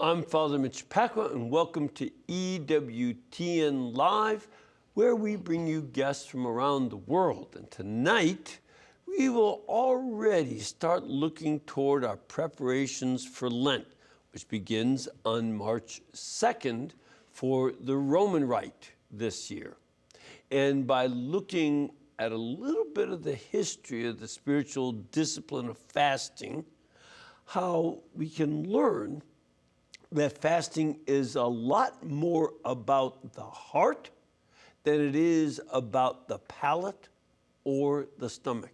I'm Father Mitch, and welcome to EWTN Live, where we bring you guests from around the world. And tonight, we will already start looking toward our preparations for Lent, which begins on March 2nd for the Roman Rite this year. And by looking at a little bit of the history of the spiritual discipline of fasting, how we can learn that fasting is a lot more about the heart than it is about the palate or the stomach.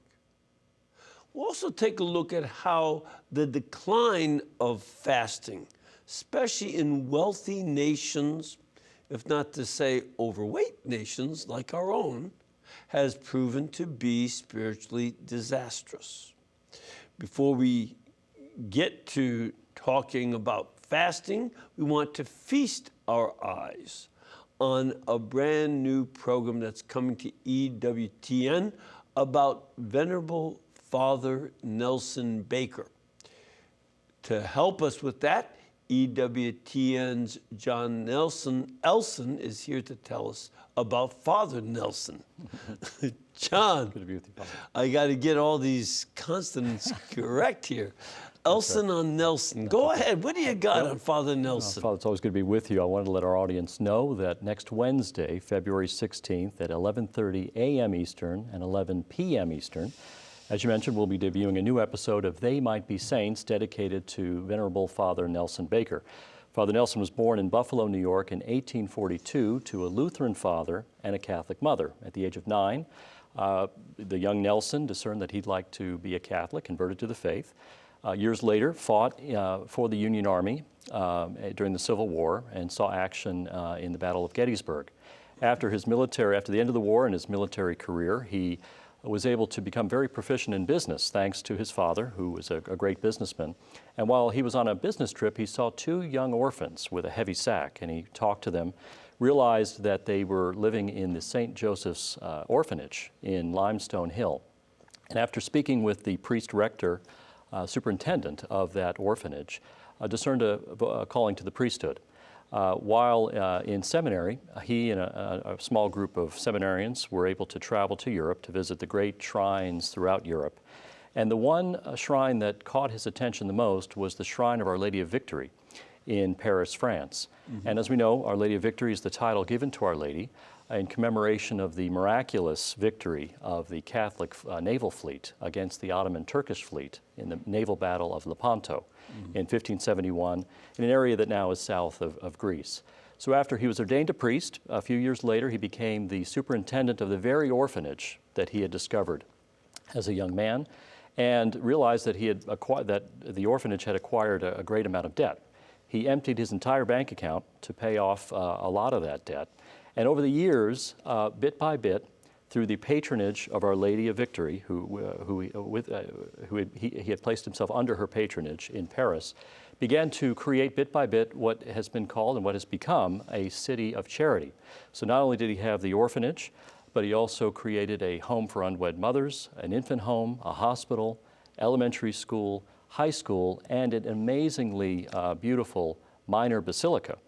We'll also take a look at how the decline of fasting, especially in wealthy nations, if not to say overweight nations like our own, has proven to be spiritually disastrous. Before we get to talking about fasting, we want to feast our eyes on a brand new program that's coming to EWTN about Venerable Father Nelson Baker. To help us with that, EWTN's John Elson is here to tell us about Father Nelson. John, good to be with you, Father. I got to get all these consonants correct here. Elson on Nelson. Go ahead. What do you got on Father Nelson? Father, it's always good to be with you. I wanted to let our audience know that next Wednesday, February 16th at 11:30 a.m. Eastern and 11 p.m. Eastern, as you mentioned, we'll be debuting a new episode of They Might Be Saints dedicated to Venerable Father Nelson Baker. Father Nelson was born in Buffalo, New York in 1842 to a Lutheran father and a Catholic mother. At the age of 9, the young Nelson discerned that he'd like to be a Catholic, converted to the faith. Years later, fought for the Union Army during the Civil War and saw action in the Battle of Gettysburg. After the end of the war and his military career, he was able to become very proficient in business thanks to his father, who was a great businessman. And while he was on a business trip, he saw two young orphans with a heavy sack, and he talked to them, realized that they were living in the St. Joseph's orphanage in Limestone Hill. And after speaking with the priest rector, superintendent of that orphanage, discerned a calling to the priesthood. While in seminary, he and a small group of seminarians were able to travel to Europe to visit the great shrines throughout Europe. And the one shrine that caught his attention the most was the Shrine of Our Lady of Victory in Paris, France. Mm-hmm. And as we know, Our Lady of Victory is the title given to Our Lady in commemoration of the miraculous victory of the Catholic naval fleet against the Ottoman Turkish fleet in the naval battle of Lepanto in 1571, in an area that now is south of Greece. So after he was ordained a priest, a few years later, he became the superintendent of the very orphanage that he had discovered as a young man, and realized that that the orphanage had acquired a great amount of debt. He emptied his entire bank account to pay off a lot of that debt. And over the years, bit by bit, through the patronage of Our Lady of Victory, he had placed himself under her patronage in Paris, began to create bit by bit what has been called and what has become a city of charity. So not only did he have the orphanage, but he also created a home for unwed mothers, an infant home, a hospital, elementary school, high school, and an amazingly beautiful minor basilica,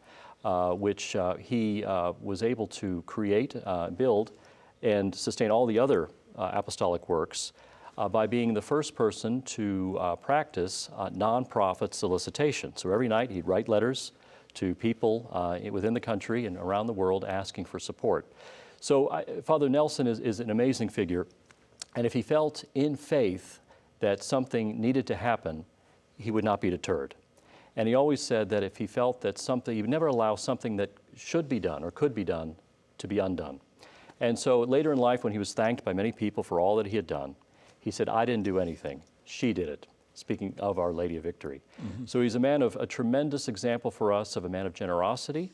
which he was able to create, build, and sustain all the other apostolic works by being the first person to practice nonprofit solicitation. So every night he'd write letters to people within the country and around the world asking for support. So Father Nelson is an amazing figure, and if he felt in faith that something needed to happen, he would not be deterred. And he always said that if he felt that he would never allow something that should be done or could be done to be undone. And so later in life, when he was thanked by many people for all that he had done, he said, "I didn't do anything, she did it," speaking of Our Lady of Victory. Mm-hmm. So he's a man of a tremendous example for us of a man of generosity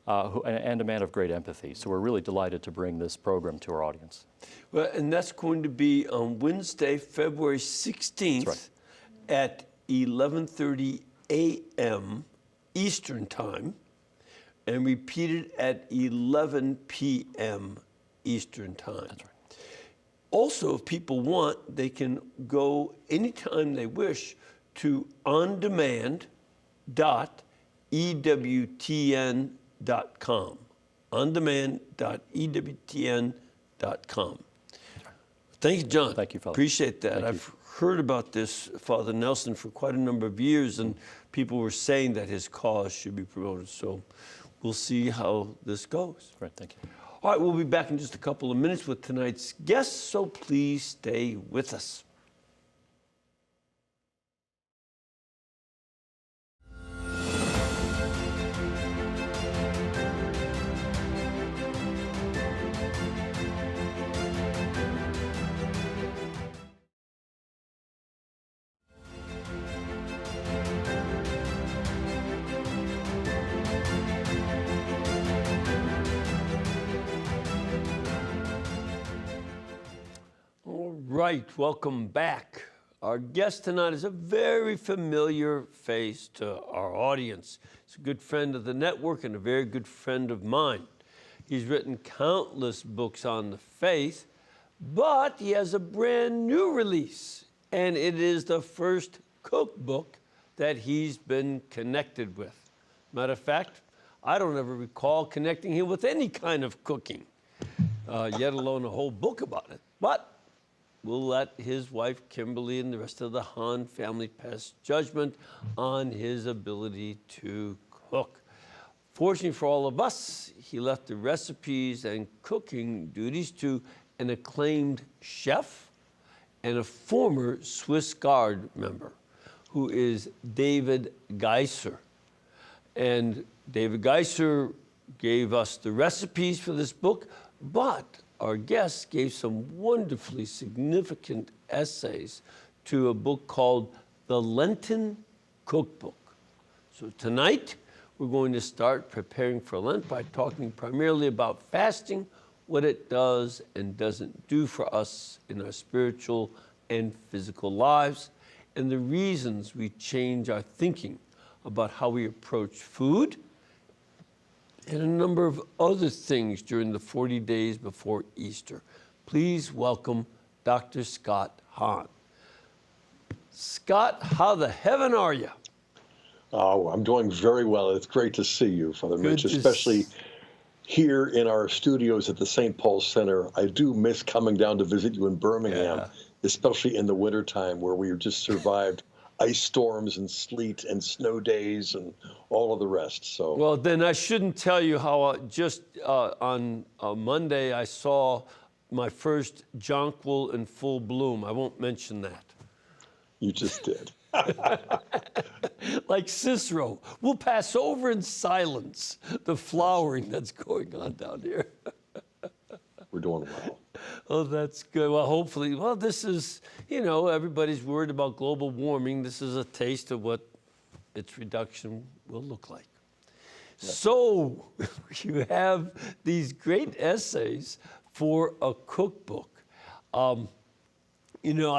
and a man of great empathy. So we're really delighted to bring this program to our audience. Well, and that's going to be on Wednesday, February 16th. That's right. At 11:30 a.m. Eastern Time, and repeated at 11 p.m. Eastern Time. That's right. Also, if people want, they can go anytime they wish to ondemand.ewtn.org EWTN.com. ondemand.ewtn.com. Thank you, John. Thank you, Father. Appreciate that. Thank you. I've heard about this, Father Nelson, for quite a number of years, and people were saying that his cause should be promoted. So we'll see how this goes. Right, thank you. All right, we'll be back in just a couple of minutes with tonight's guest, so please stay with us. All right, welcome back. Our guest tonight is a very familiar face to our audience. He's a good friend of the network and a very good friend of mine. He's written countless books on the faith, but he has a brand new release, and it is the first cookbook that he's been connected with. Matter of fact, I don't ever recall connecting him with any kind of cooking, yet alone a whole book about it. But we'll let his wife, Kimberly, and the rest of the Hahn family pass judgment on his ability to cook. Fortunately for all of us, he left the recipes and cooking duties to an acclaimed chef and a former Swiss Guard member, who is David Geiser. And David Geiser gave us the recipes for this book, but our guest gave some wonderfully significant essays to a book called the Lenten Cookbook. So tonight, we're going to start preparing for Lent by talking primarily about fasting, what it does and doesn't do for us in our spiritual and physical lives, and the reasons we change our thinking about how we approach food, and a number of other things during the 40 days before Easter. Please welcome Dr. Scott Hahn. Scott, how the heaven are you? Oh, I'm doing very well. It's great to see you, Father Mitch, especially here in our studios at the St. Paul Center. I do miss coming down to visit you in Birmingham, especially in the wintertime where we just survived ice storms and sleet and snow days and all of the rest. So well, then I shouldn't tell you how just on Monday I saw my first jonquil in full bloom. I won't mention that. You just did. Like Cicero, we'll pass over in silence the flowering that's going on down here. We're doing well. Oh, that's good. Well, hopefully, well, this is, you know, everybody's worried about global warming. This is a taste of what its reduction will look like. Yes. So you have these great essays for a cookbook. You know,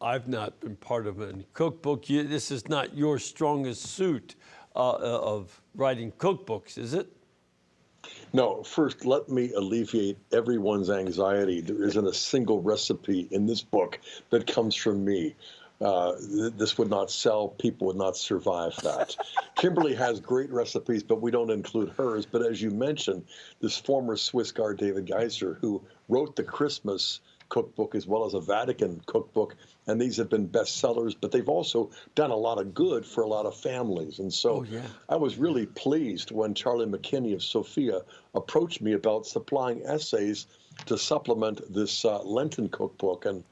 I've not been part of any cookbook. This is not your strongest suit of writing cookbooks, is it? No, first, let me alleviate everyone's anxiety. There isn't a single recipe in this book that comes from me. This would not sell. People would not survive that. Kimberly has great recipes, but we don't include hers. But as you mentioned, this former Swiss Guard, David Geiser, who wrote the Christmas cookbook as well as a Vatican cookbook, and these have been bestsellers, but they've also done a lot of good for a lot of families. And so I was really pleased when Charlie McKinney of Sophia approached me about supplying essays to supplement this Lenten cookbook. And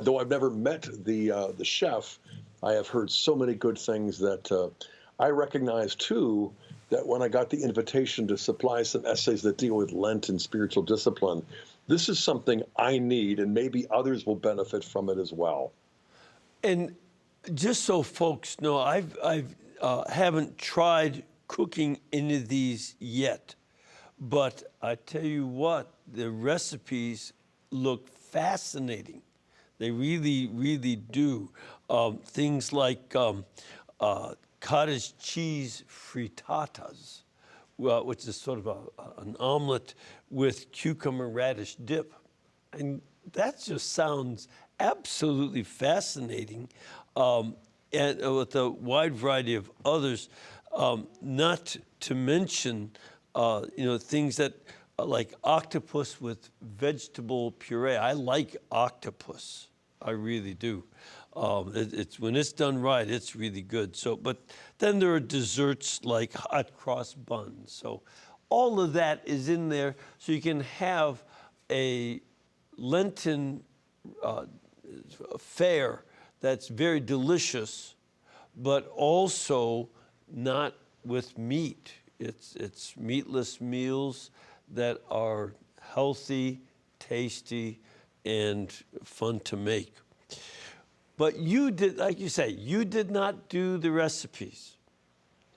though I've never met the chef, I have heard so many good things that I recognize, too, that when I got the invitation to supply some essays that deal with Lent and spiritual discipline, this is something I need, and maybe others will benefit from it as well. And just so folks know, I haven't tried cooking any of these yet, but I tell you what, the recipes look fascinating. They really, really do. Things like cottage cheese frittatas, which is sort of an omelet with cucumber radish dip. And that just sounds absolutely fascinating. and with a wide variety of others, not to mention, things that like octopus with vegetable puree. I like octopus. I really do. It's when it's done right, it's really good. So, but then there are desserts like hot cross buns. So all of that is in there, so you can have a Lenten fare that's very delicious, but also not with meat. It's meatless meals that are healthy, tasty, and fun to make. But you did, like you say, you did not do the recipes.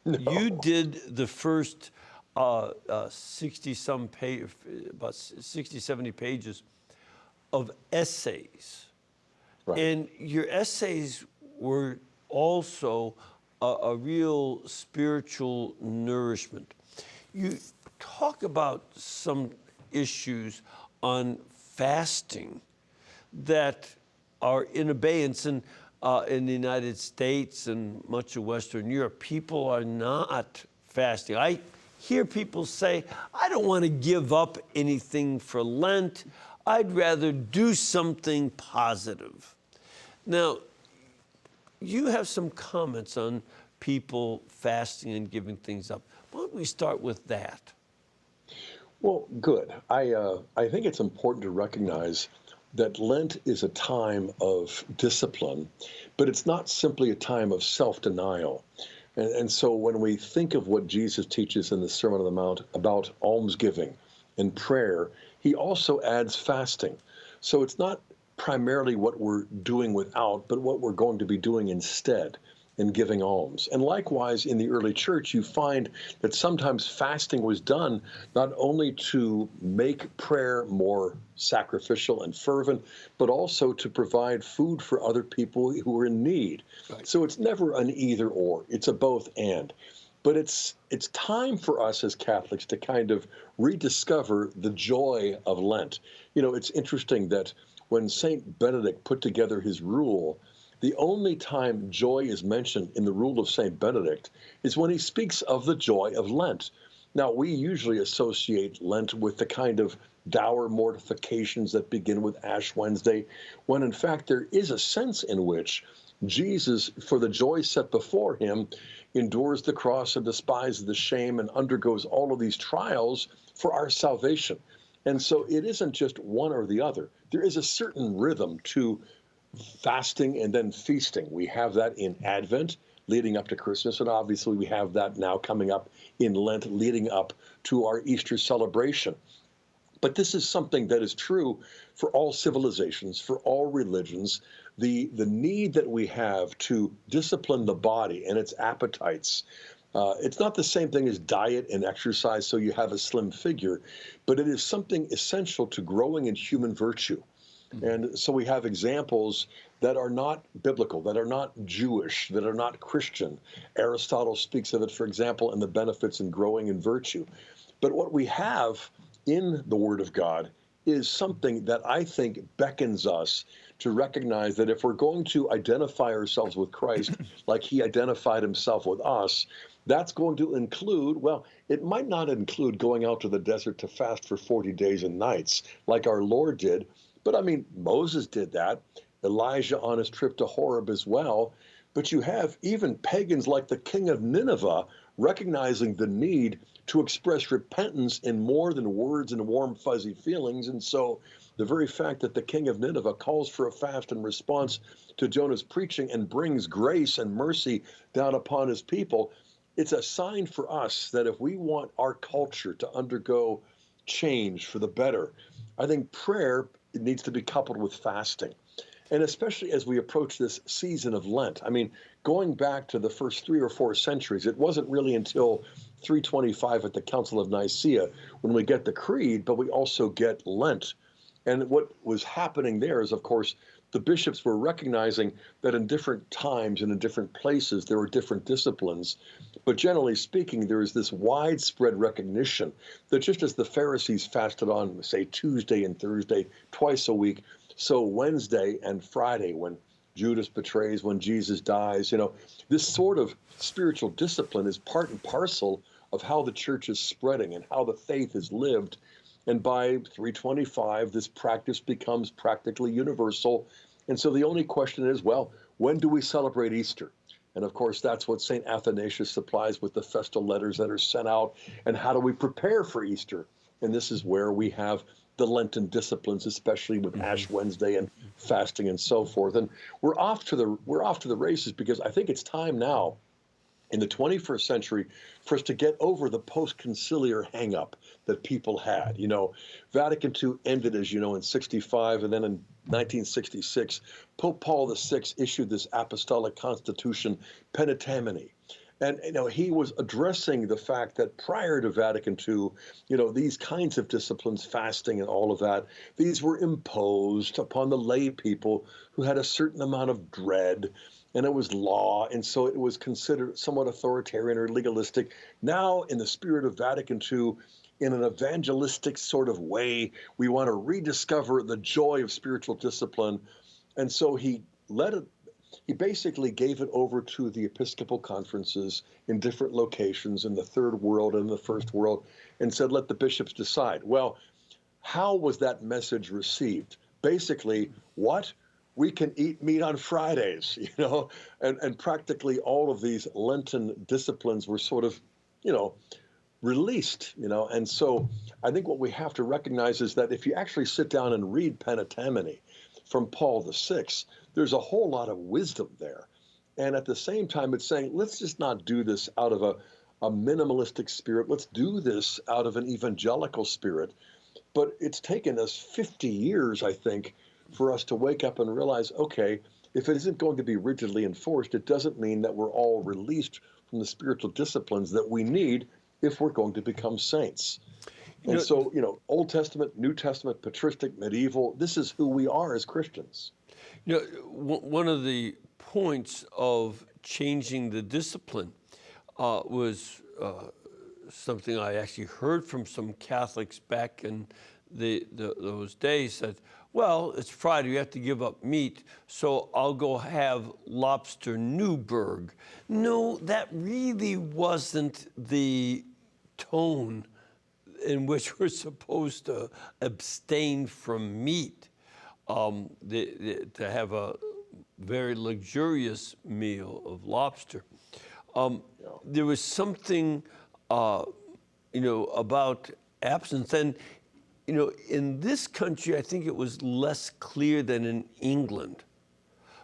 No. You did the first 60-some page, about 60, 70 pages of essays. Right. And your essays were also a real spiritual nourishment. You talk about some issues on fasting that are in abeyance in the United States and much of Western Europe. People are not fasting. I hear people say, I don't want to give up anything for Lent. I'd rather do something positive. Now, you have some comments on people fasting and giving things up. Why don't we start with that? Well, good. I think it's important to recognize that Lent is a time of discipline, but it's not simply a time of self-denial. And so when we think of what Jesus teaches in the Sermon on the Mount about almsgiving and prayer, he also adds fasting. So it's not primarily what we're doing without, but what we're going to be doing instead in giving alms. And likewise, in the early church, you find that sometimes fasting was done not only to make prayer more sacrificial and fervent, but also to provide food for other people who are in need. Right. So it's never an either or, it's a both and. But it's time for us as Catholics to kind of rediscover the joy of Lent. You know, it's interesting that when St. Benedict put together his rule, the only time joy is mentioned in the rule of St. Benedict is when he speaks of the joy of Lent. Now, we usually associate Lent with the kind of dour mortifications that begin with Ash Wednesday, when in fact there is a sense in which Jesus, for the joy set before him, endures the cross and despises the shame and undergoes all of these trials for our salvation. And so it isn't just one or the other. There is a certain rhythm to fasting and then feasting. We have that in Advent leading up to Christmas, and obviously we have that now coming up in Lent leading up to our Easter celebration. But this is something that is true for all civilizations, for all religions. The need that we have to discipline the body and its appetites. It's not the same thing as diet and exercise so you have a slim figure, but it is something essential to growing in human virtue. And so we have examples that are not biblical, that are not Jewish, that are not Christian. Aristotle speaks of it, for example, in the benefits in growing in virtue. But what we have in the Word of God is something that I think beckons us to recognize that if we're going to identify ourselves with Christ like he identified himself with us, that's going to include, well, it might not include going out to the desert to fast for 40 days and nights like our Lord did. But I mean, Moses did that, Elijah on his trip to Horeb as well. But you have even pagans like the king of Nineveh recognizing the need to express repentance in more than words and warm, fuzzy feelings. And so the very fact that the king of Nineveh calls for a fast in response to Jonah's preaching and brings grace and mercy down upon his people, it's a sign for us that if we want our culture to undergo change for the better, I think prayer needs to be coupled with fasting. And especially as we approach this season of Lent. I mean, going back to the first 3 or 4 centuries, it wasn't really until 325 at the Council of Nicaea when we get the Creed, but we also get Lent. And what was happening there is, of course, the bishops were recognizing that in different times and in different places, there were different disciplines. But generally speaking, there is this widespread recognition that just as the Pharisees fasted on, say, Tuesday and Thursday, twice a week, so Wednesday and Friday, when Judas betrays, when Jesus dies. This sort of spiritual discipline is part and parcel of how the church is spreading and how the faith is lived. And by 325, this practice becomes practically universal. And so the only question is, well, when do we celebrate Easter? And of course, that's what St. Athanasius supplies with the festal letters that are sent out. And how do we prepare for Easter? And this is where we have the Lenten disciplines, especially with Ash Wednesday and fasting and so forth. And we're off to the races, because I think it's time now in the 21st century for us to get over the post-conciliar hang-up that people had. Vatican II ended, as you know, in 65, and then in 1966, Pope Paul VI issued this apostolic constitution, Penitentiae. And he was addressing the fact that prior to Vatican II, these kinds of disciplines, fasting and all of that, these were imposed upon the lay people who had a certain amount of dread, and it was law, and so it was considered somewhat authoritarian or legalistic. Now, in the spirit of Vatican II, in an evangelistic sort of way, we want to rediscover the joy of spiritual discipline. And so he basically gave it over to the Episcopal conferences in different locations in the Third World and the First World, and said, let the bishops decide. Well, how was that message received? Basically, what? We can eat meat on Fridays, and practically all of these Lenten disciplines were sort of, released, and so I think what we have to recognize is that if you actually sit down and read Penitentiae from Paul VI, there's a whole lot of wisdom there. And at the same time, it's saying, let's just not do this out of a minimalistic spirit. Let's do this out of an evangelical spirit. But it's taken us 50 years, I think, for us to wake up and realize, okay, if it isn't going to be rigidly enforced, it doesn't mean that we're all released from the spiritual disciplines that we need if we're going to become saints. And so, Old Testament, New Testament, patristic, medieval, this is who we are as Christians. One of the points of changing the discipline was something I actually heard from some Catholics back in those days, that, well, it's Friday, you have to give up meat, so I'll go have lobster Newburg. No, that really wasn't the tone in which we're supposed to abstain from meat, to have a very luxurious meal of lobster. There was something, about abstinence. And, in this country, I think it was less clear than in England.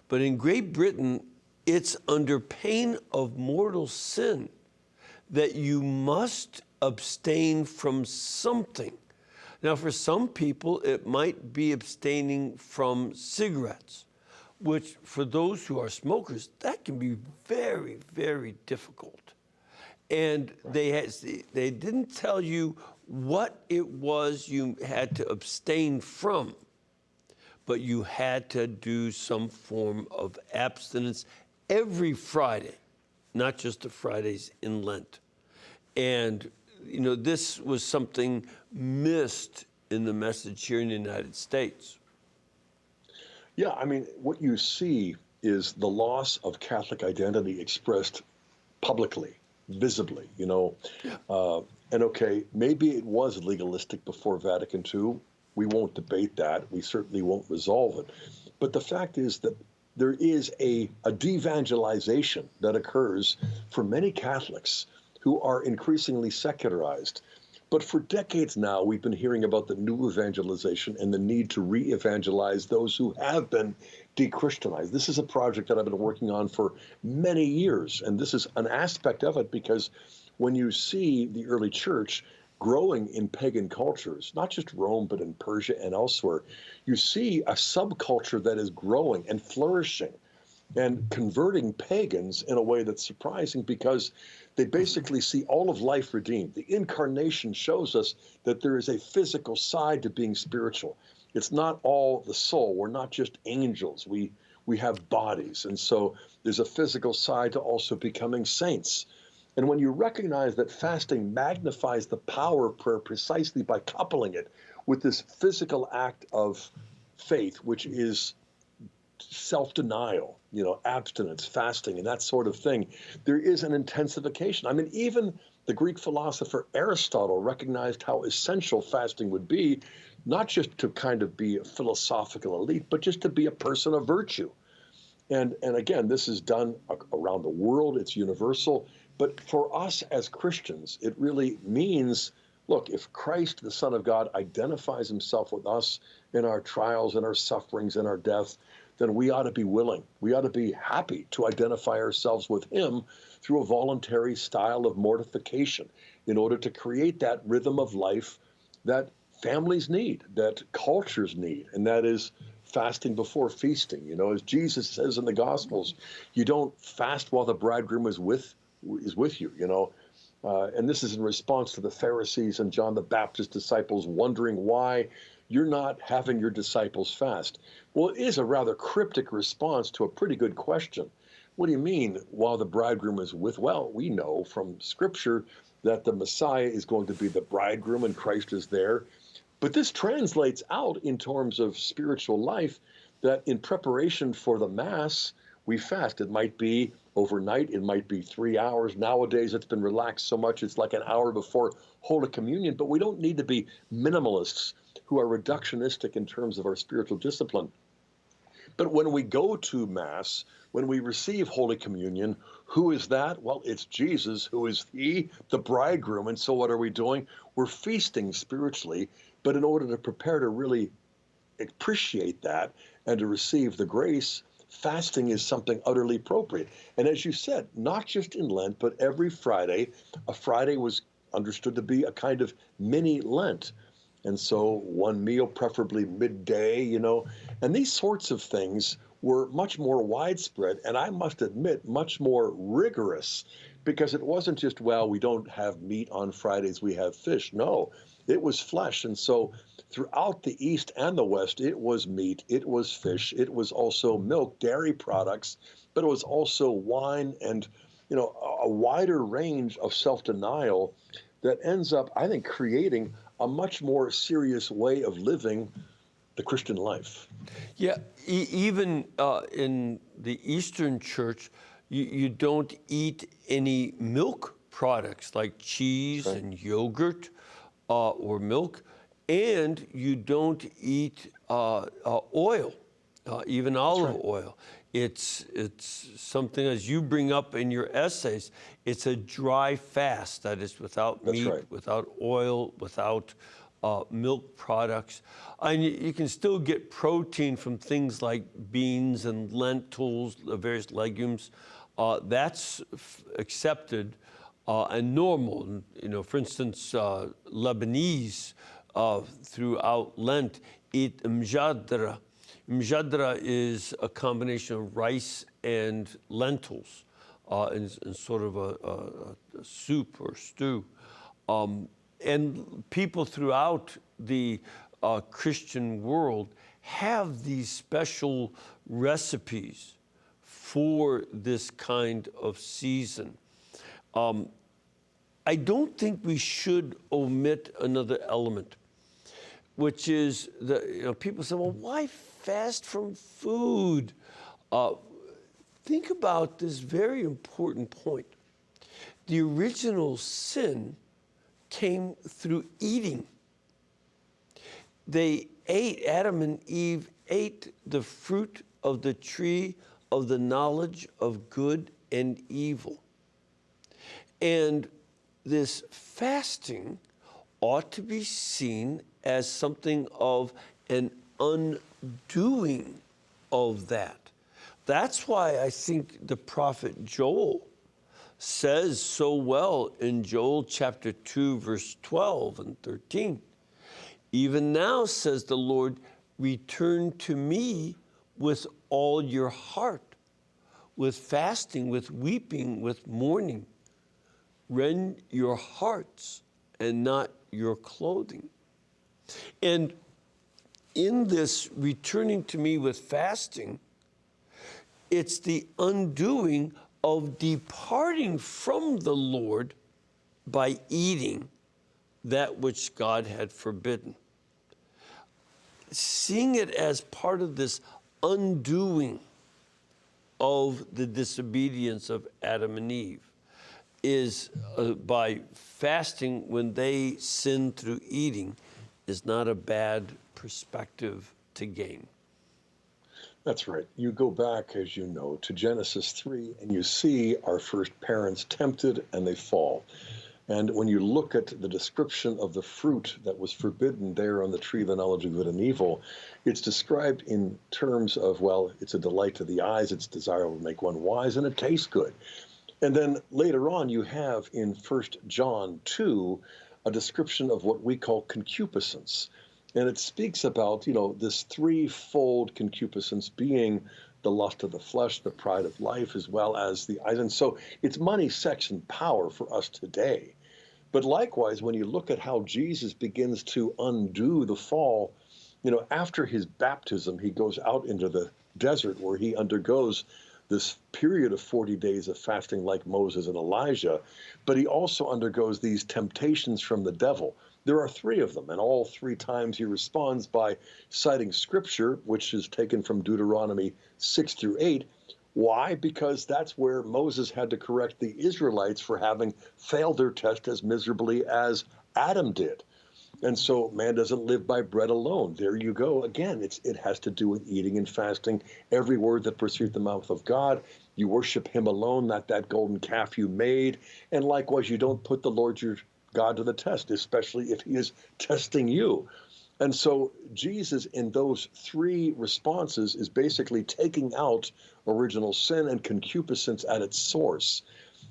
But in Great Britain, it's under pain of mortal sin that you must abstain from something. Now, for some people, it might be abstaining from cigarettes, which for those who are smokers, that can be very, very difficult. And they didn't tell you what it was you had to abstain from, but you had to do some form of abstinence every Friday, not just the Fridays in Lent. And, this was something missed in the message here in the United States. Yeah, what you see is the loss of Catholic identity expressed publicly, visibly, and okay, maybe it was legalistic before Vatican II. We won't debate that. We certainly won't resolve it. But the fact is that there is a devangelization that occurs for many Catholics who are increasingly secularized. But for decades now, we've been hearing about the new evangelization and the need to re-evangelize those who have been de-Christianized. This is a project that I've been working on for many years, and this is an aspect of it because when you see the early church growing in pagan cultures, not just Rome, but in Persia and elsewhere, you see a subculture that is growing and flourishing and converting pagans in a way that's surprising because they basically see all of life redeemed. The incarnation shows us that there is a physical side to being spiritual. It's not all the soul. We're not just angels. We have bodies. And so there's a physical side to also becoming saints. And when you recognize that fasting magnifies the power of prayer precisely by coupling it with this physical act of faith, which is self-denial, abstinence, fasting, and that sort of thing, there is an intensification. I mean, even the Greek philosopher Aristotle recognized how essential fasting would be, not just to kind of be a philosophical elite, but just to be a person of virtue. And again, this is done around the world. It's universal. But for us as Christians, it really means, look, if Christ, the Son of God, identifies himself with us in our trials and our sufferings and our death, then we ought to be willing. We ought to be happy to identify ourselves with him through a voluntary style of mortification in order to create that rhythm of life that families need, that cultures need, and that is fasting before feasting. As Jesus says in the Gospels, you don't fast while the bridegroom is with you. And this is in response to the Pharisees and John the Baptist's disciples wondering why you're not having your disciples fast. Well, it is a rather cryptic response to a pretty good question. What do you mean while the bridegroom is with? Well, we know from Scripture that the Messiah is going to be the bridegroom and Christ is there. But this translates out in terms of spiritual life that in preparation for the Mass, we fast. It might be overnight. It might be 3 hours. Nowadays, it's been relaxed so much, it's like an hour before Holy Communion. But we don't need to be minimalists who are reductionistic in terms of our spiritual discipline. But when we go to Mass, when we receive Holy Communion, who is that? Well, it's Jesus, who is the bridegroom. And so what are we doing? We're feasting spiritually. But in order to prepare to really appreciate that and to receive the grace, fasting is something utterly appropriate. And as you said, not just in Lent, but every Friday, a Friday was understood to be a kind of mini Lent. And so one meal, preferably midday, and these sorts of things were much more widespread, and I must admit, much more rigorous, because it wasn't just, well, we don't have meat on Fridays, we have fish. No, it was flesh. And so throughout the East and the West, it was meat, it was fish, it was also milk, dairy products, but it was also wine and, a wider range of self-denial that ends up, I think, creating a much more serious way of living the Christian life. Yeah, even in the Eastern Church, you don't eat any milk products like cheese and yogurt or milk, and you don't eat oil, even olive oil. It's something, as you bring up in your essays, it's a dry fast, that is without meat, without oil, without milk products. And you can still get protein from things like beans and lentils, various legumes. That's accepted and normal. For instance, Lebanese throughout Lent eat mjadra. Mjadra is a combination of rice and lentils in sort of a soup or stew. And people throughout the Christian world have these special recipes for this kind of season. I don't think we should omit another element, which is people say, well, why fast from food? Think about this very important point. The original sin came through eating. Adam and Eve ate the fruit of the tree of the knowledge of good and evil. And this fasting ought to be seen as something of an undoing of that. That's why I think the prophet Joel says so well in Joel chapter 2, verse 12 and 13. Even now, says the Lord, return to me with all your heart, with fasting, with weeping, with mourning. Rend your hearts and not your clothing. And in this returning to me with fasting, it's the undoing of departing from the Lord by eating that which God had forbidden. Seeing it as part of this undoing of the disobedience of Adam and Eve is by fasting when they sin through eating is not a bad perspective to gain. That's right. You go back, as you know, to Genesis 3, and you see our first parents tempted and they fall. And when you look at the description of the fruit that was forbidden there on the tree of the knowledge of good and evil, it's described in terms of, well, it's a delight to the eyes, it's desirable to make one wise, and it tastes good. And then later on, you have in 1 John 2 a description of what we call concupiscence. And it speaks about, this threefold concupiscence being the lust of the flesh, the pride of life, as well as the eyes. And so it's money, sex, and power for us today. But likewise, when you look at how Jesus begins to undo the fall, after his baptism, he goes out into the desert where he undergoes this period of 40 days of fasting like Moses and Elijah, but he also undergoes these temptations from the devil. There are three of them, and all three times he responds by citing scripture, which is taken from Deuteronomy 6-8. Why? Because that's where Moses had to correct the Israelites for having failed their test as miserably as Adam did. And so man doesn't live by bread alone. There you go. Again, it has to do with eating and fasting. Every word that proceeds the mouth of God, you worship him alone, not that golden calf you made. And likewise, you don't put the Lord your God to the test, especially if he is testing you. And so Jesus, in those three responses, is basically taking out original sin and concupiscence at its source.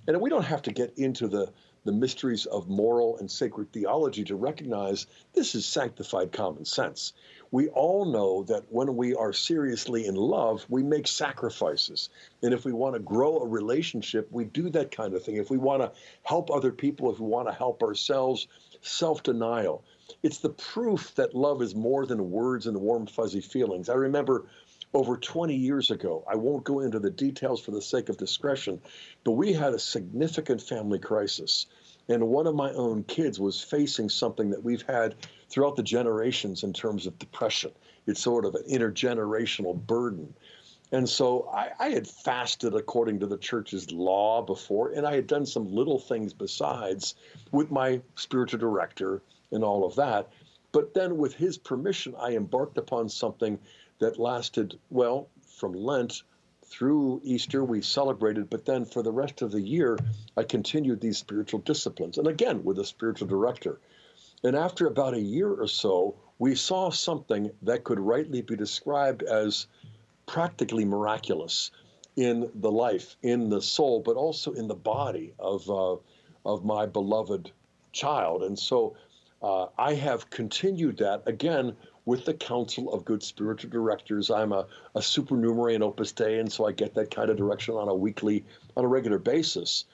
And we don't have to get into the mysteries of moral and sacred theology to recognize this is sanctified common sense. We all know that when we are seriously in love, we make sacrifices. And if we want to grow a relationship, we do that kind of thing. If we want to help other people, if we want to help ourselves, self-denial. It's the proof that love is more than words and warm, fuzzy feelings. I remember over 20 years ago, I won't go into the details for the sake of discretion, but we had a significant family crisis. And one of my own kids was facing something that we've had throughout the generations in terms of depression. It's sort of an intergenerational burden. And so I had fasted according to the church's law before, and I had done some little things besides with my spiritual director and all of that. But then with his permission, I embarked upon something that lasted, well, from Lent through Easter, we celebrated, but then for the rest of the year, I continued these spiritual disciplines. And again, with a spiritual director. And after about a year or so, we saw something that could rightly be described as practically miraculous in the life, in the soul, but also in the body of my beloved child. And so I have continued that, again, with the counsel of good spiritual directors. I'm a supernumerary in Opus Dei, and so I get that kind of direction on a regular basis.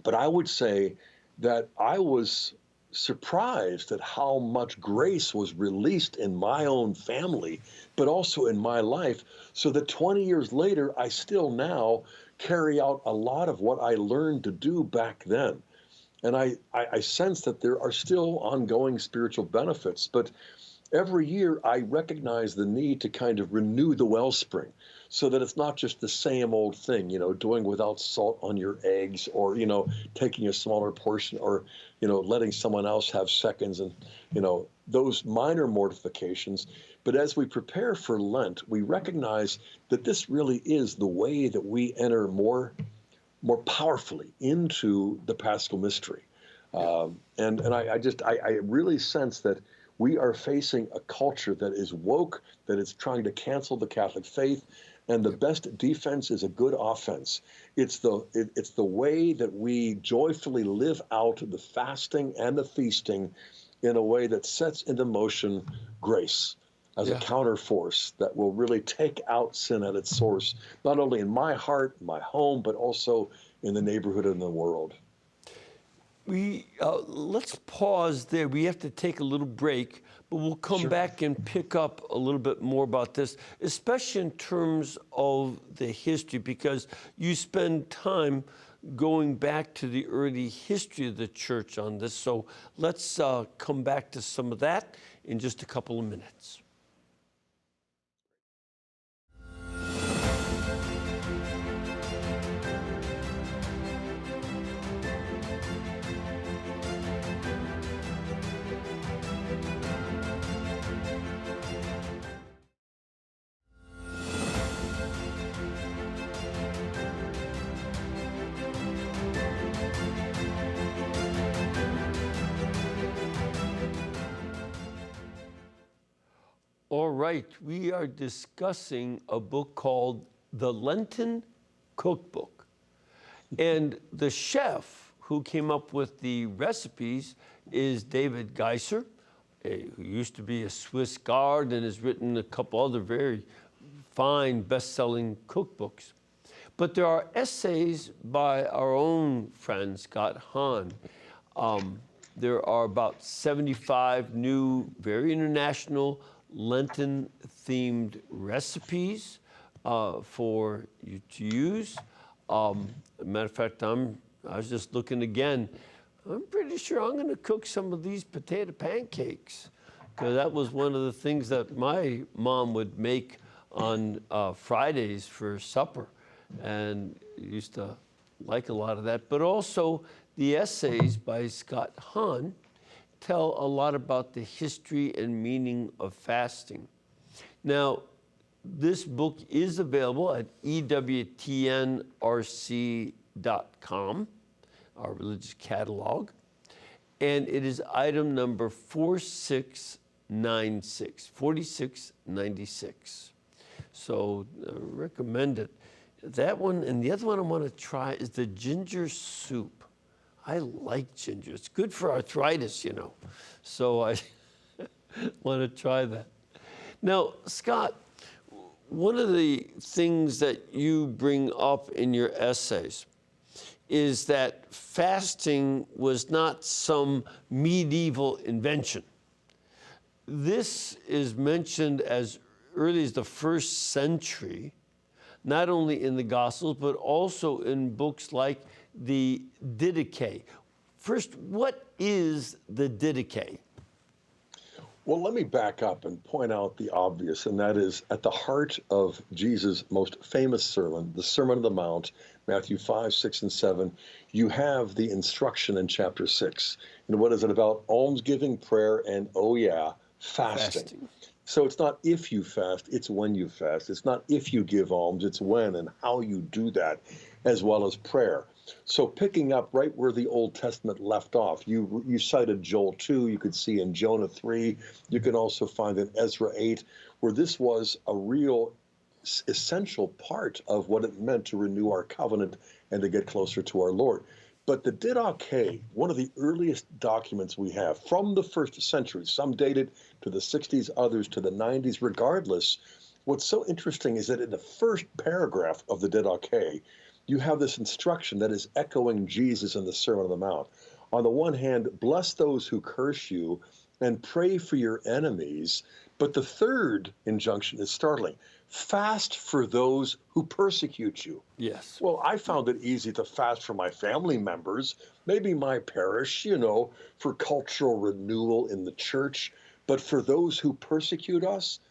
But I would say that I was surprised at how much grace was released in my own family, but also in my life, so that 20 years later, I still now carry out a lot of what I learned to do back then. And I sense that there are still ongoing spiritual benefits, but every year I recognize the need to kind of renew the wellspring so that it's not just the same old thing, doing without salt on your eggs, or, taking a smaller portion, or, letting someone else have seconds, and, those minor mortifications. But as we prepare for Lent, we recognize that this really is the way that we enter more powerfully into the Paschal mystery. And I really sense that we are facing a culture that is woke, that is trying to cancel the Catholic faith, and the best defense is a good offense. It's the way that we joyfully live out the fasting and the feasting in a way that sets into motion grace as a counterforce that will really take out sin at its source, not only in my heart, my home, but also in the neighborhood and the world. Let's pause there. We have to take a little break, but we'll come back and pick up a little bit more about this, especially in terms of the history, because you spend time going back to the early history of the church on this. So let's come back to some of that in just a couple of minutes. All right, we are discussing a book called The Lenten Cookbook. And the chef who came up with the recipes is David Geiser, who used to be a Swiss Guard and has written a couple other very fine best-selling cookbooks. But there are essays by our own friend, Scott Hahn. There are about 75 new, very international Lenten-themed recipes for you to use. Matter of fact, I was just looking again. I'm pretty sure I'm going to cook some of these potato pancakes, because that was one of the things that my mom would make on Fridays for supper, and used to like a lot of that. But also the essays by Scott Hahn tell a lot about the history and meaning of fasting. Now, this book is available at EWTNRC.com, our religious catalog, and it is item number 4696. So recommend it. That one, and the other one I want to try is the ginger soup. I like ginger. It's good for arthritis, you know. So I want to try that. Now, Scott, one of the things that you bring up in your essays is that fasting was not some medieval invention. This is mentioned as early as the 1st century, not only in the Gospels, but also in books like the Didache. First, what is the Didache? Well, let me back up and point out the obvious, and that is at the heart of Jesus' most famous sermon, the Sermon on the Mount, Matthew 5, 6, and 7, you have the instruction in chapter 6. And what is it about? Almsgiving, prayer, and, oh yeah, fasting. So it's not if you fast, it's when you fast. It's not if you give alms, it's when and how you do that, as well as prayer. So picking up right where the Old Testament left off, you cited Joel 2, you could see in Jonah 3, you can also find in Ezra 8, where this was a real essential part of what it meant to renew our covenant and to get closer to our Lord. But the Didache, one of the earliest documents we have from the 1st century, some dated to the 60s, others to the 90s, regardless, what's so interesting is that in the first paragraph of the Didache, you have this instruction that is echoing Jesus in the Sermon on the Mount. On the one hand, bless those who curse you and pray for your enemies. But the third injunction is startling. Fast for those who persecute you. Yes. Well, I found it easy to fast for my family members, maybe my parish, for cultural renewal in the church. But for those who persecute us,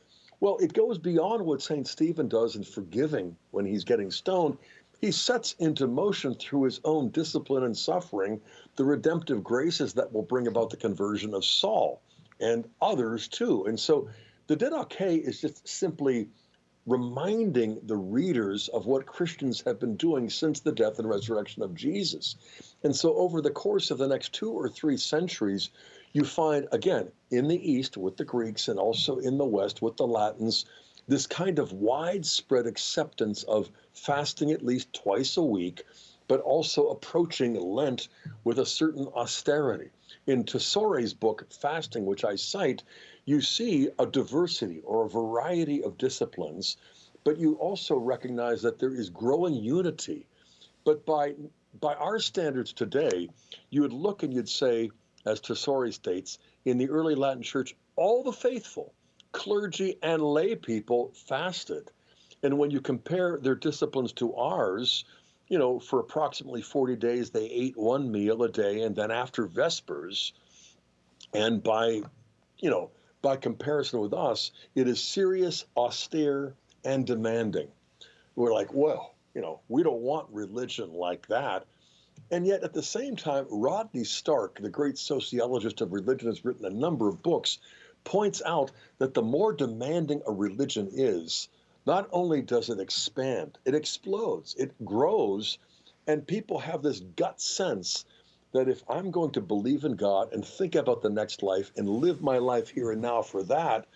well, it goes beyond what St. Stephen does in forgiving when he's getting stoned. He sets into motion through his own discipline and suffering the redemptive graces that will bring about the conversion of Saul and others too. And so the Didache is just simply reminding the readers of what Christians have been doing since the death and resurrection of Jesus. And so over the course of the next 2 or 3 centuries, you find, again, in the East with the Greeks and also in the West with the Latins, this kind of widespread acceptance of fasting at least twice a week, but also approaching Lent with a certain austerity. In Tesori's book, Fasting, which I cite, you see a diversity or a variety of disciplines, but you also recognize that there is growing unity. But by our standards today, you would look and you'd say, as Tesori states, in the early Latin Church, all the faithful, clergy and lay people fasted. And when you compare their disciplines to ours, for approximately 40 days, they ate 1 meal a day, and then after Vespers, and by comparison with us, it is serious, austere, and demanding. We're like, well, we don't want religion like that. And yet at the same time, Rodney Stark, the great sociologist of religion, has written a number of books, points out that the more demanding a religion is, not only does it expand, it explodes, it grows, and people have this gut sense that if I'm going to believe in God and think about the next life and live my life here and now for that,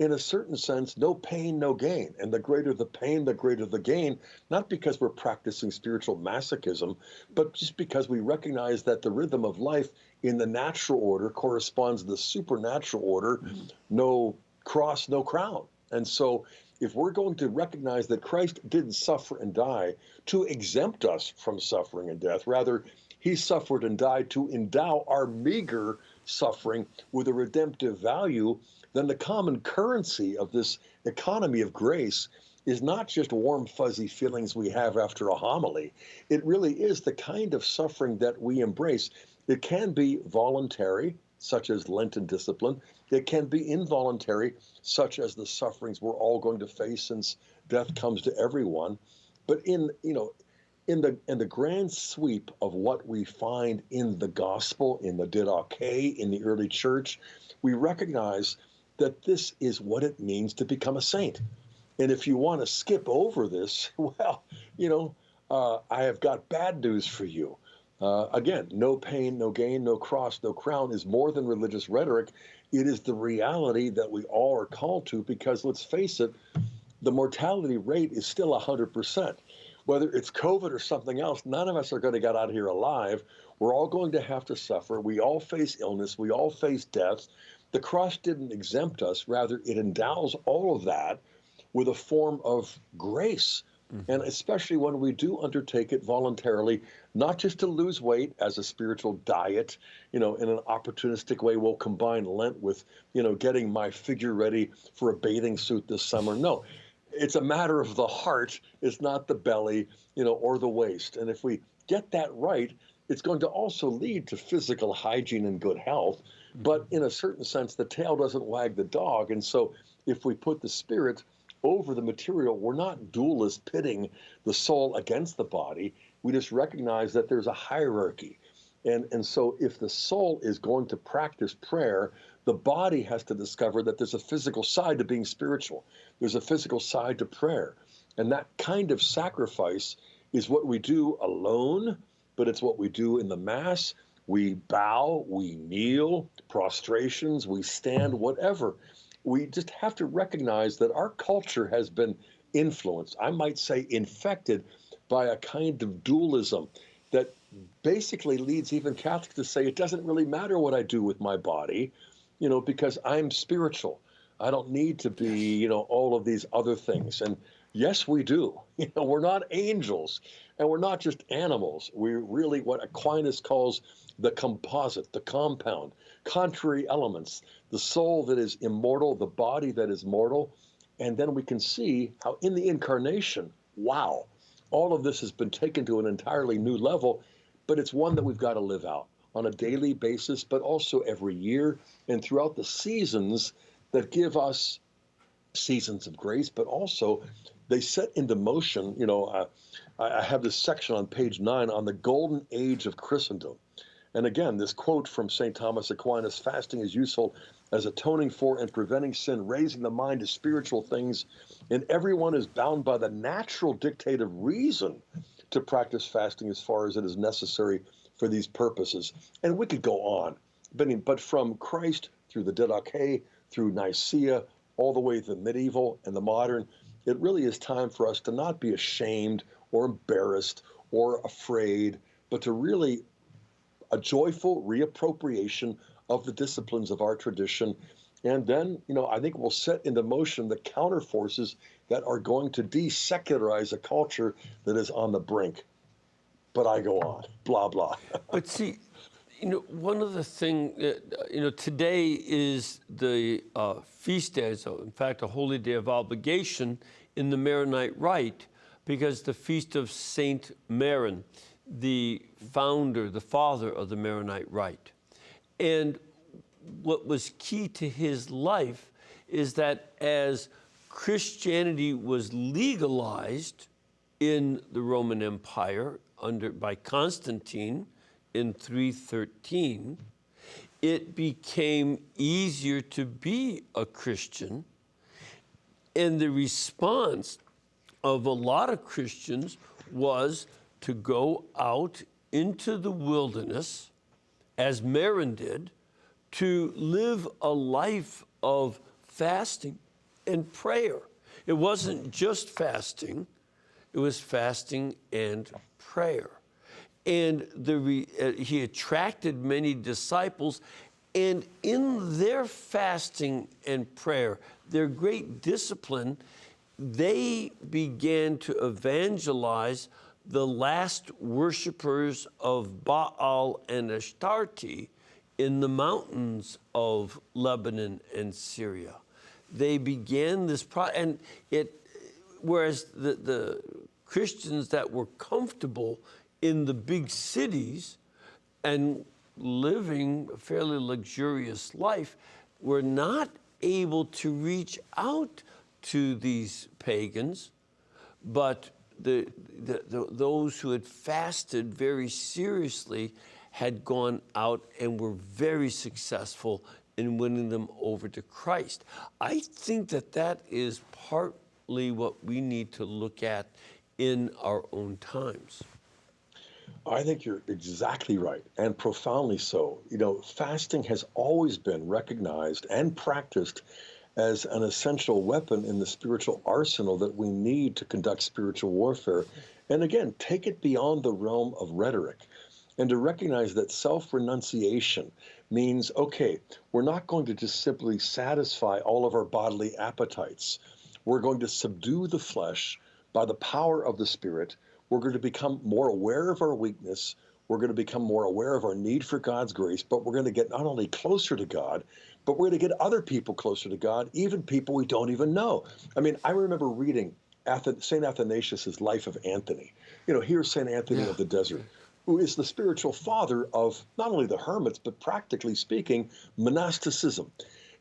in a certain sense, no pain, no gain. And the greater the pain, the greater the gain, not because we're practicing spiritual masochism, but just because we recognize that the rhythm of life in the natural order corresponds to the supernatural order, no cross, no crown. And so if we're going to recognize that Christ didn't suffer and die to exempt us from suffering and death, rather, he suffered and died to endow our meager suffering with a redemptive value, then the common currency of this economy of grace is not just warm, fuzzy feelings we have after a homily. It really is the kind of suffering that we embrace. It can be voluntary, such as Lenten discipline. It can be involuntary, such as the sufferings we're all going to face since death comes to everyone. But in the grand sweep of what we find in the gospel, in the Didache, in the early church, we recognize that this is what it means to become a saint. And if you want to skip over this, well, I have got bad news for you. Again, no pain, no gain, no cross, no crown is more than religious rhetoric. It is the reality that we all are called to, because let's face it, the mortality rate is still 100%. Whether it's COVID or something else, none of us are going to get out of here alive. We're all going to have to suffer. We all face illness. We all face death. The cross didn't exempt us. Rather, it endows all of that with a form of grace. And especially when we do undertake it voluntarily, not just to lose weight as a spiritual diet, in an opportunistic way. We'll combine Lent with, getting my figure ready for a bathing suit this summer. No, it's a matter of the heart. It's not the belly, or the waist. And if we get that right, it's going to also lead to physical hygiene and good health. But in a certain sense, the tail doesn't wag the dog. And so if we put the spirit over the material, we're not dualists pitting the soul against the body. We just recognize that there's a hierarchy. And so if the soul is going to practice prayer, the body has to discover that there's a physical side to being spiritual. There's a physical side to prayer. And that kind of sacrifice is what we do alone, but it's what we do in the Mass. We bow, we kneel, prostrations, we stand, whatever. We just have to recognize that our culture has been influenced, I might say infected, by a kind of dualism that basically leads even Catholics to say it doesn't really matter what I do with my body, because I'm spiritual. I don't need to be, all of these other things. And yes, we do. We're not angels, and we're not just animals. We're really what Aquinas calls the composite, the compound, contrary elements, the soul that is immortal, the body that is mortal. And then we can see how in the incarnation, wow, all of this has been taken to an entirely new level, but it's one that we've got to live out on a daily basis, but also every year and throughout the seasons that give us seasons of grace, but also they set into motion. I have this section on page 9 on the golden age of Christendom. And again, this quote from St. Thomas Aquinas, fasting is useful as atoning for and preventing sin, raising the mind to spiritual things, and everyone is bound by the natural dictate of reason to practice fasting as far as it is necessary for these purposes. And we could go on, but from Christ through the Didache, through Nicaea, all the way to the medieval and the modern, it really is time for us to not be ashamed or embarrassed or afraid, but to really a joyful reappropriation of the disciplines of our tradition. And then, I think we'll set into motion the counter forces that are going to desecularize a culture that is on the brink. But I go on, blah, blah. But see, one of the things, today is the feast day, so in fact, a holy day of obligation in the Maronite Rite, because the feast of Saint Maron, the founder, the father of the Maronite Rite. And what was key to his life is that as Christianity was legalized in the Roman Empire by Constantine in 313, it became easier to be a Christian. And the response of a lot of Christians was to go out into the wilderness, as Maron did, to live a life of fasting and prayer. It wasn't just fasting, it was fasting and prayer. And he attracted many disciples, and in their fasting and prayer, their great discipline, they began to evangelize the last worshipers of Baal and Ashtarte in the mountains of Lebanon and Syria. They began this whereas the Christians that were comfortable in the big cities and living a fairly luxurious life were not able to reach out to these pagans, but those who had fasted very seriously had gone out and were very successful in winning them over to Christ. I think that is partly what we need to look at in our own times. I think you're exactly right, and profoundly so. You know, fasting has always been recognized and practiced as an essential weapon in the spiritual arsenal that we need to conduct spiritual warfare. And again, take it beyond the realm of rhetoric and to recognize that self-renunciation means, okay, we're not going to just simply satisfy all of our bodily appetites. We're going to subdue the flesh by the power of the Spirit. We're going to become more aware of our weakness. We're going to become more aware of our need for God's grace, but we're going to get not only closer to God, but we're going to get other people closer to God, even people we don't even know. I mean, I remember reading St. Athanasius' Life of Anthony. You know, here's St. Anthony of the Desert, who is the spiritual father of not only the hermits, but practically speaking, monasticism.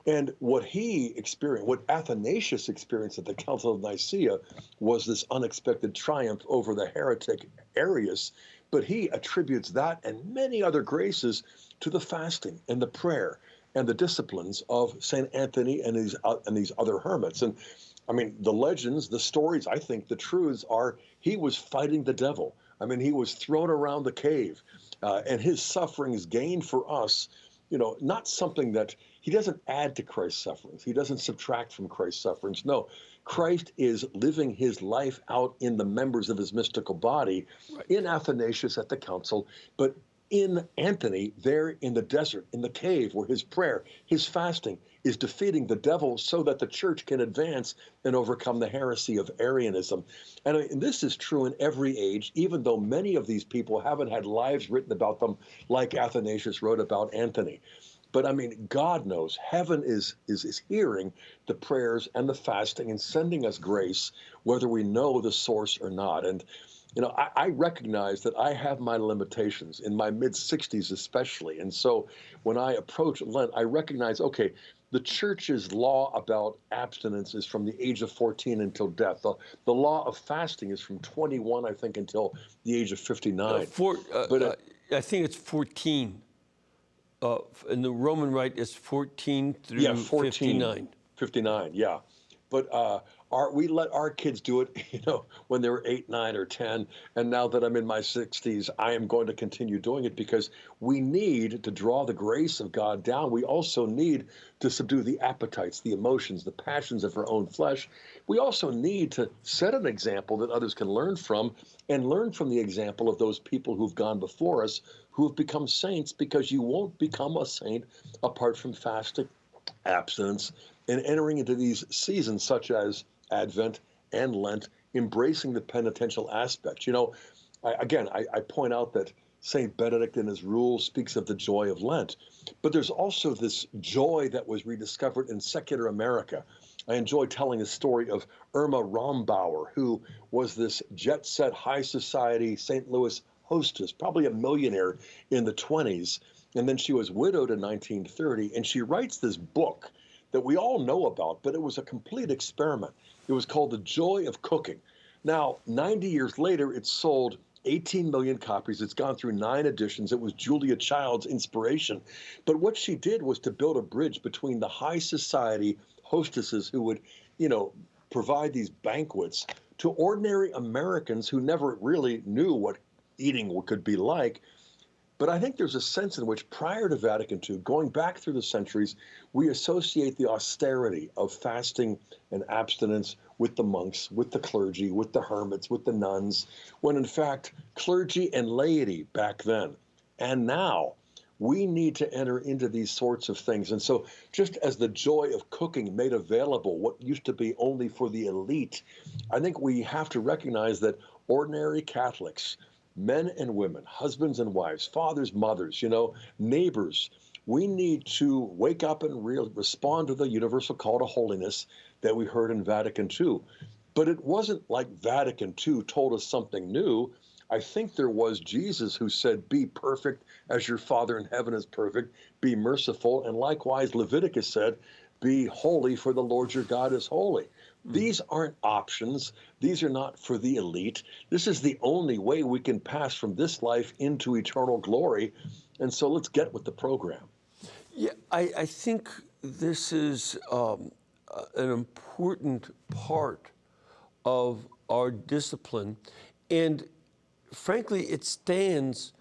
And what he experienced, what Athanasius experienced at the Council of Nicaea was this unexpected triumph over the heretic Arius, but he attributes that and many other graces to the fasting and the prayer and the disciplines of St. Anthony and these other hermits. And I mean, the legends, the stories, I think the truths are he was fighting the devil. I mean, he was thrown around the cave, and his sufferings gained for us, you know, not something that he doesn't add to Christ's sufferings. He doesn't subtract from Christ's sufferings. No, Christ is living his life out in the members of his mystical body, in Athanasius at the council, but in Anthony there in the desert, in the cave, where his prayer, his fasting is defeating the devil so that the church can advance and overcome the heresy of Arianism. And this is true in every age, even though many of these people haven't had lives written about them like Athanasius wrote about Anthony. But I mean, God knows, heaven is hearing the prayers and the fasting and sending us grace, whether we know the source or not. And, you know, I recognize that I have my limitations in my mid-60s especially. And so when I approach Lent, I recognize, okay, the church's law about abstinence is from the age of 14 until death. The law of fasting is from 21, I think, until the age of 59. I think it's 14. In the Roman Rite, it's 14 through 59. 59, yeah. But we let our kids do it, you know, when they were 8, 9, or 10. And now that I'm in my 60s, I am going to continue doing it because we need to draw the grace of God down. We also need to subdue the appetites, the emotions, the passions of our own flesh. We also need to set an example that others can learn from and learn from the example of those people who've gone before us, who have become saints, because you won't become a saint apart from fasting, abstinence, and entering into these seasons such as Advent and Lent, embracing the penitential aspect. You know, I point out that St. Benedict in his rule speaks of the joy of Lent, but there's also this joy that was rediscovered in secular America. I enjoy telling the story of Irma Rombauer, who was this jet-set high society St. Louis hostess, probably a millionaire in the 20s, and then she was widowed in 1930, and she writes this book that we all know about, but it was a complete experiment. It was called The Joy of Cooking. Now, 90 years later, it sold 18 million copies. It's gone through 9 editions. It was Julia Child's inspiration. But what she did was to build a bridge between the high society hostesses who would, you know, provide these banquets to ordinary Americans who never really knew what eating could be like. But I think there's a sense in which prior to Vatican II, going back through the centuries, we associate the austerity of fasting and abstinence with the monks, with the clergy, with the hermits, with the nuns, when in fact, clergy and laity back then and now, we need to enter into these sorts of things. And so just as the joy of cooking made available what used to be only for the elite, I think we have to recognize that ordinary Catholics, men and women, husbands and wives, fathers, mothers, neighbors, we need to wake up and respond to the universal call to holiness that we heard in Vatican II. But it wasn't like Vatican II told us something new. I think there was Jesus who said, be perfect as your Father in heaven is perfect, be merciful. And likewise, Leviticus said, be holy for the Lord your God is holy. These aren't options. These are not for the elite. This is the only way we can pass from this life into eternal glory. And so let's get with the program. Yeah, I think this is an important part of our discipline. And frankly, it stands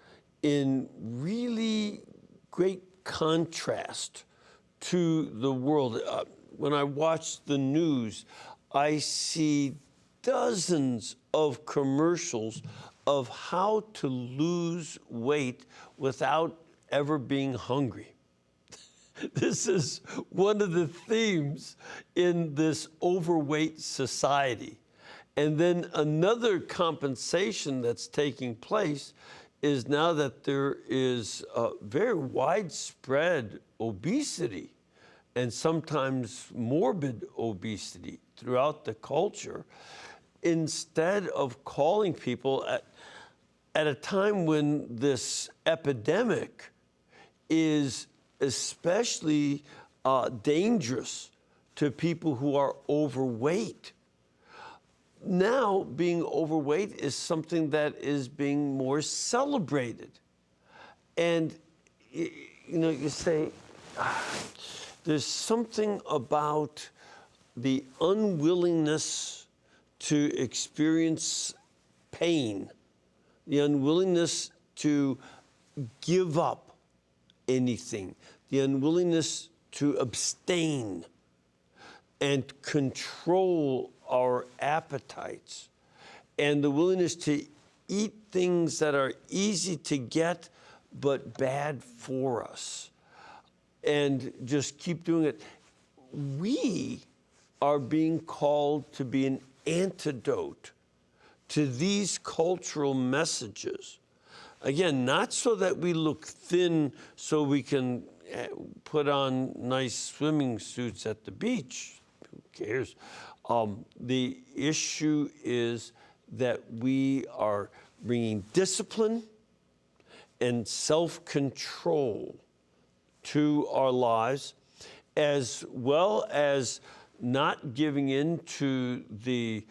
in really great contrast to the world. When I watch the news, I see dozens of commercials of how to lose weight without ever being hungry. This is one of the themes in this overweight society. And then another compensation that's taking place is now that there is very widespread obesity and sometimes morbid obesity throughout the culture, instead of calling people at a time when this epidemic is especially dangerous to people who are overweight. Now, being overweight is something that is being more celebrated. And, you say, there's something about the unwillingness to experience pain, the unwillingness to give up anything, the unwillingness to abstain and control our appetites, and the willingness to eat things that are easy to get but bad for us, and just keep doing it. We are being called to be an antidote to these cultural messages. Again, not so that we look thin so we can put on nice swimming suits at the beach. Who cares? The issue is that we are bringing discipline and self-control to our lives, as well as not giving in to the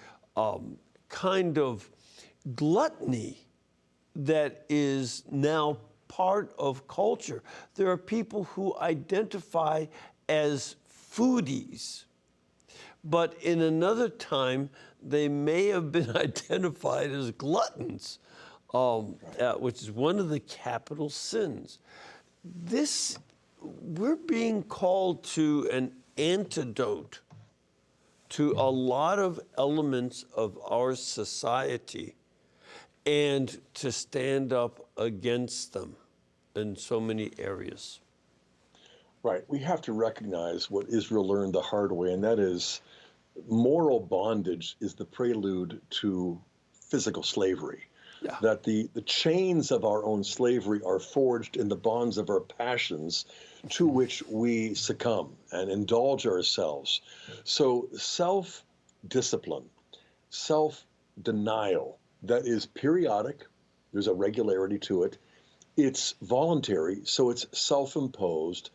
kind of gluttony that is now part of culture. There are people who identify as foodies, but in another time, they may have been identified as gluttons, which is one of the capital sins. We're being called to an antidote to a lot of elements of our society and to stand up against them in so many areas. Right. We have to recognize what Israel learned the hard way, and that is moral bondage is the prelude to physical slavery. Yeah. That the chains of our own slavery are forged in the bonds of our passions to which we succumb and indulge ourselves. So self-discipline, self-denial, that is periodic, there's a regularity to it, it's voluntary, so it's self-imposed,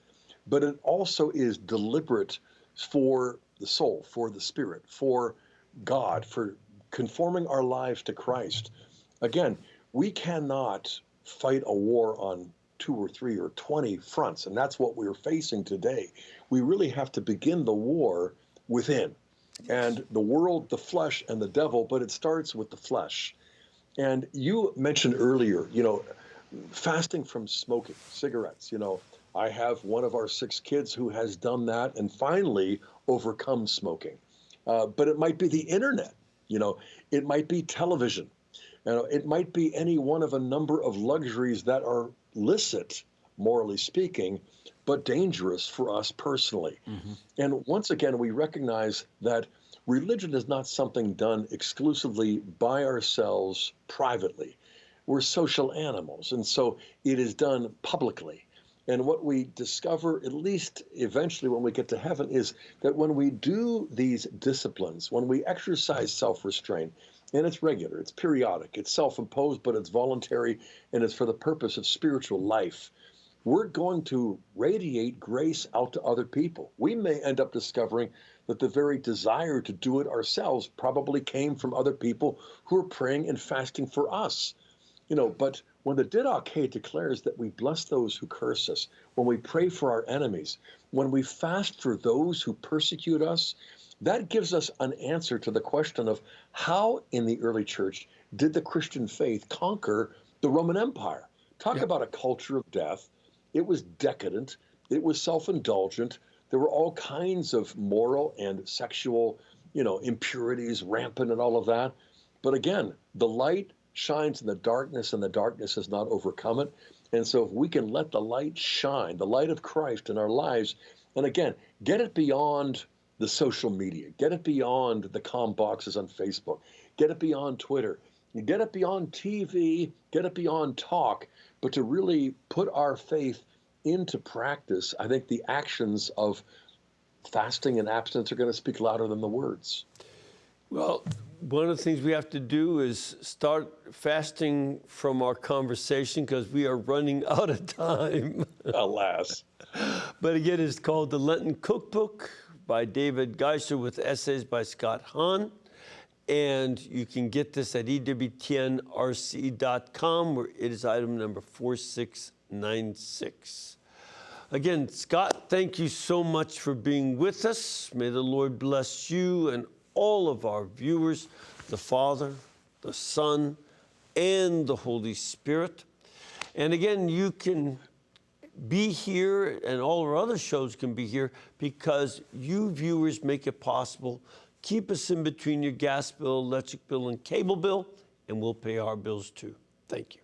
but it also is deliberate for the soul, for the spirit, for God, for conforming our lives to Christ. Again, we cannot fight a war on 2 or 3 or 20 fronts, and that's what we're facing today. We really have to begin the war within. And the world, the flesh, and the devil, but it starts with the flesh. And you mentioned earlier, fasting from smoking, cigarettes. I have one of our 6 kids who has done that and finally overcome smoking. But it might be the internet, it might be television, it might be any one of a number of luxuries that are licit, morally speaking, but dangerous for us personally. Mm-hmm. And once again, we recognize that religion is not something done exclusively by ourselves privately. We're social animals, and so it is done publicly. And what we discover, at least eventually when we get to heaven, is that when we do these disciplines, when we exercise self-restraint, and it's regular, it's periodic, it's self-imposed, but it's voluntary, and it's for the purpose of spiritual life, we're going to radiate grace out to other people. We may end up discovering that the very desire to do it ourselves probably came from other people who are praying and fasting for us. But when the Didache declares that we bless those who curse us, when we pray for our enemies, when we fast for those who persecute us, that gives us an answer to the question of how in the early church did the Christian faith conquer the Roman Empire? Talk about a culture of death. It was decadent. It was self-indulgent. There were all kinds of moral and sexual, impurities rampant and all of that. But again, the light shines in the darkness, and the darkness has not overcome it. And so if we can let the light shine, the light of Christ in our lives, and again, get it beyond the social media, get it beyond the comm boxes on Facebook, get it beyond Twitter, get it beyond TV, get it beyond talk, but to really put our faith into practice, I think the actions of fasting and abstinence are going to speak louder than the words. Well, one of the things we have to do is start fasting from our conversation because we are running out of time. Alas. But again, it's called the Lenten Cookbook by David Geisler with essays by Scott Hahn. And you can get this at EWTNRC.com, where it is item number 4696. Again, Scott, thank you so much for being with us. May the Lord bless you and all of our viewers, the Father, the Son, and the Holy Spirit. And again, you can be here, and all our other shows can be here because you viewers make it possible. Keep us in between your gas bill, electric bill, and cable bill, and we'll pay our bills too. Thank you.